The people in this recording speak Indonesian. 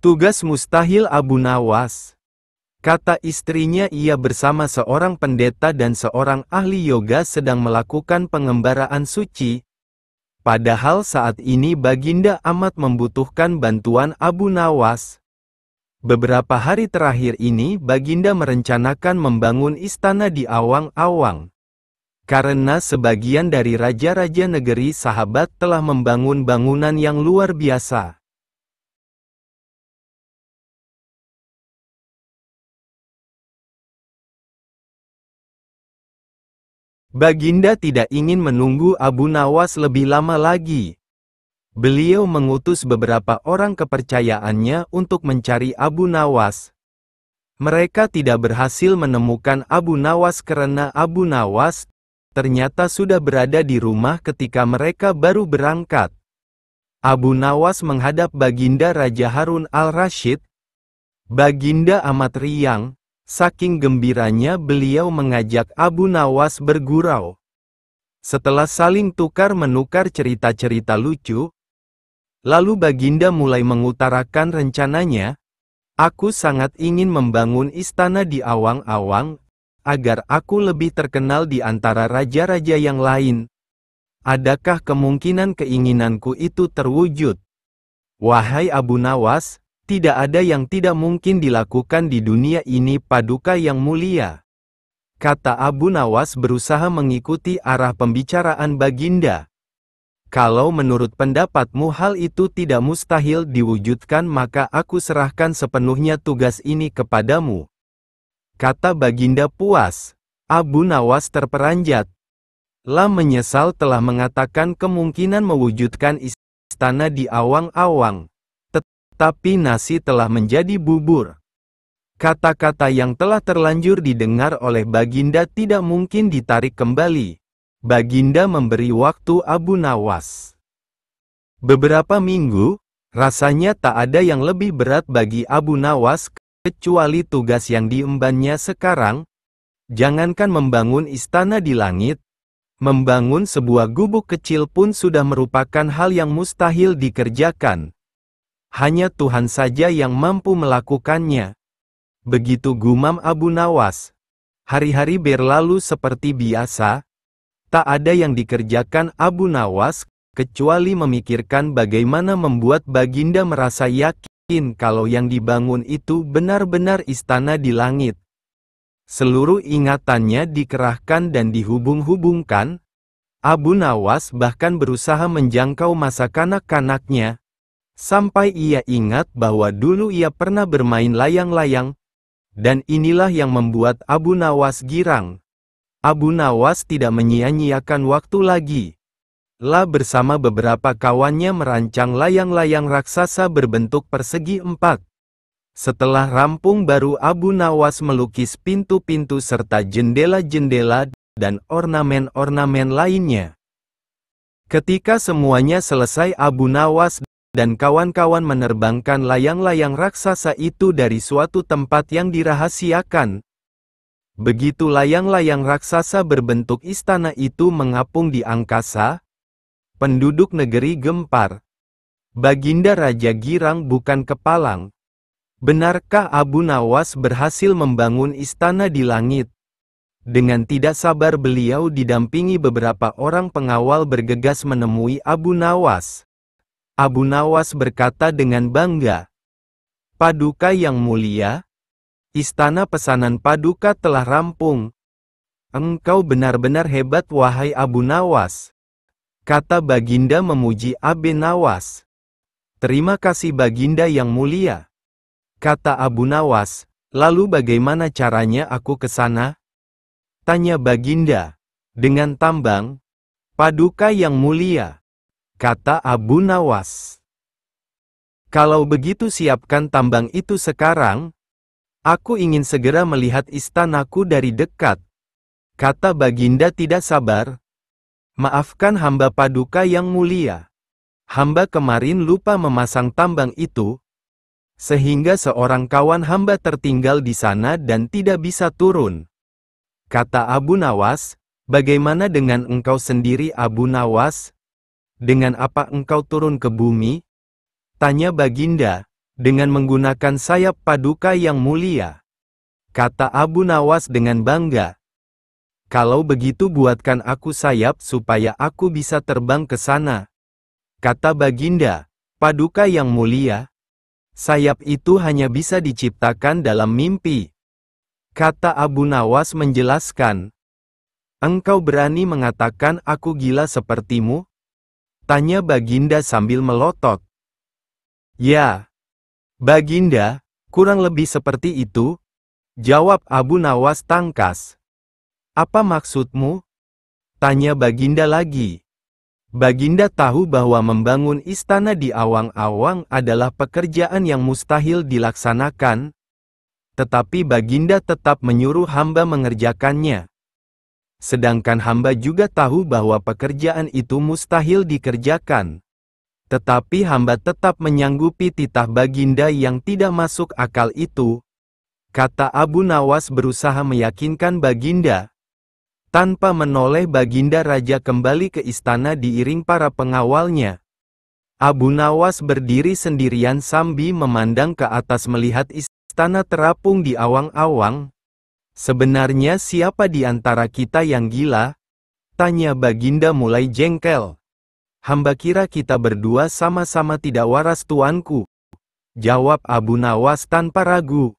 Tugas mustahil Abu Nawas, kata istrinya. Ia bersama seorang pendeta dan seorang ahli yoga sedang melakukan pengembaraan suci. Padahal saat ini Baginda amat membutuhkan bantuan Abu Nawas. Beberapa hari terakhir ini Baginda merencanakan membangun istana di Awang-Awang. Karena sebagian dari raja-raja negeri sahabat telah membangun bangunan yang luar biasa. Baginda tidak ingin menunggu Abu Nawas lebih lama lagi. Beliau mengutus beberapa orang kepercayaannya untuk mencari Abu Nawas. Mereka tidak berhasil menemukan Abu Nawas karena Abu Nawas ternyata sudah berada di rumah ketika mereka baru berangkat. Abu Nawas menghadap Baginda Raja Harun al-Rasyid. Baginda amat riang. Saking gembiranya beliau mengajak Abu Nawas bergurau. Setelah saling tukar-menukar cerita-cerita lucu, lalu Baginda mulai mengutarakan rencananya. Aku sangat ingin membangun istana di Awang-Awang, agar aku lebih terkenal di antara raja-raja yang lain. Adakah kemungkinan keinginanku itu terwujud? Wahai Abu Nawas, tidak ada yang tidak mungkin dilakukan di dunia ini, Paduka yang mulia, kata Abu Nawas berusaha mengikuti arah pembicaraan Baginda. Kalau menurut pendapatmu hal itu tidak mustahil diwujudkan, maka aku serahkan sepenuhnya tugas ini kepadamu, kata Baginda puas. Abu Nawas terperanjat. Lah menyesal telah mengatakan kemungkinan mewujudkan istana di Awang-Awang. Tapi nasi telah menjadi bubur. Kata-kata yang telah terlanjur didengar oleh Baginda tidak mungkin ditarik kembali. Baginda memberi waktu Abu Nawas beberapa minggu. Rasanya tak ada yang lebih berat bagi Abu Nawas kecuali tugas yang diembannya sekarang. Jangankan membangun istana di langit, membangun sebuah gubuk kecil pun sudah merupakan hal yang mustahil dikerjakan. Hanya Tuhan saja yang mampu melakukannya. Begitu gumam Abu Nawas. Hari-hari berlalu seperti biasa. Tak ada yang dikerjakan Abu Nawas, kecuali memikirkan bagaimana membuat Baginda merasa yakin kalau yang dibangun itu benar-benar istana di langit. Seluruh ingatannya dikerahkan dan dihubung-hubungkan. Abu Nawas bahkan berusaha menjangkau masa kanak-kanaknya. Sampai ia ingat bahwa dulu ia pernah bermain layang-layang. Dan inilah yang membuat Abu Nawas girang. Abu Nawas tidak menyia-nyiakan waktu lagi. Lah bersama beberapa kawannya merancang layang-layang raksasa berbentuk persegi 4. Setelah rampung baru Abu Nawas melukis pintu-pintu serta jendela-jendela dan ornamen-ornamen lainnya. Ketika semuanya selesai, Abu Nawas dan kawan-kawan menerbangkan layang-layang raksasa itu dari suatu tempat yang dirahasiakan. Begitu layang-layang raksasa berbentuk istana itu mengapung di angkasa, penduduk negeri gempar. Baginda Raja girang bukan kepalang. Benarkah Abu Nawas berhasil membangun istana di langit? Dengan tidak sabar beliau didampingi beberapa orang pengawal bergegas menemui Abu Nawas. Abu Nawas berkata dengan bangga, Paduka yang mulia, istana pesanan Paduka telah rampung. Engkau benar-benar hebat wahai Abu Nawas, kata Baginda memuji Abu Nawas. Terima kasih Baginda yang mulia, kata Abu Nawas. Lalu bagaimana caranya aku ke sana? Tanya Baginda. Dengan tambang, Paduka yang mulia, kata Abu Nawas. Kalau begitu siapkan tambang itu sekarang. Aku ingin segera melihat istanaku dari dekat, kata Baginda tidak sabar. Maafkan hamba Paduka yang mulia. Hamba kemarin lupa memasang tambang itu, sehingga seorang kawan hamba tertinggal di sana dan tidak bisa turun, kata Abu Nawas. Bagaimana dengan engkau sendiri Abu Nawas? Dengan apa engkau turun ke bumi? Tanya Baginda. Dengan menggunakan sayap Paduka yang mulia, kata Abu Nawas dengan bangga. Kalau begitu buatkan aku sayap supaya aku bisa terbang ke sana, kata Baginda. Paduka yang mulia, sayap itu hanya bisa diciptakan dalam mimpi, kata Abu Nawas menjelaskan. Engkau berani mengatakan aku gila sepertimu? Tanya Baginda sambil melotot. Ya, Baginda, kurang lebih seperti itu, jawab Abu Nawas tangkas. Apa maksudmu? Tanya Baginda lagi. Baginda tahu bahwa membangun istana di awang-awang adalah pekerjaan yang mustahil dilaksanakan, tetapi Baginda tetap menyuruh hamba mengerjakannya. Sedangkan hamba juga tahu bahwa pekerjaan itu mustahil dikerjakan. Tetapi hamba tetap menyanggupi titah Baginda yang tidak masuk akal itu, kata Abu Nawas berusaha meyakinkan Baginda. Tanpa menoleh Baginda Raja kembali ke istana diiring para pengawalnya. Abu Nawas berdiri sendirian sambil memandang ke atas melihat istana terapung di awang-awang. Sebenarnya siapa di antara kita yang gila? Tanya Baginda mulai jengkel. Hamba kira kita berdua sama-sama tidak waras tuanku, jawab Abu Nawas tanpa ragu.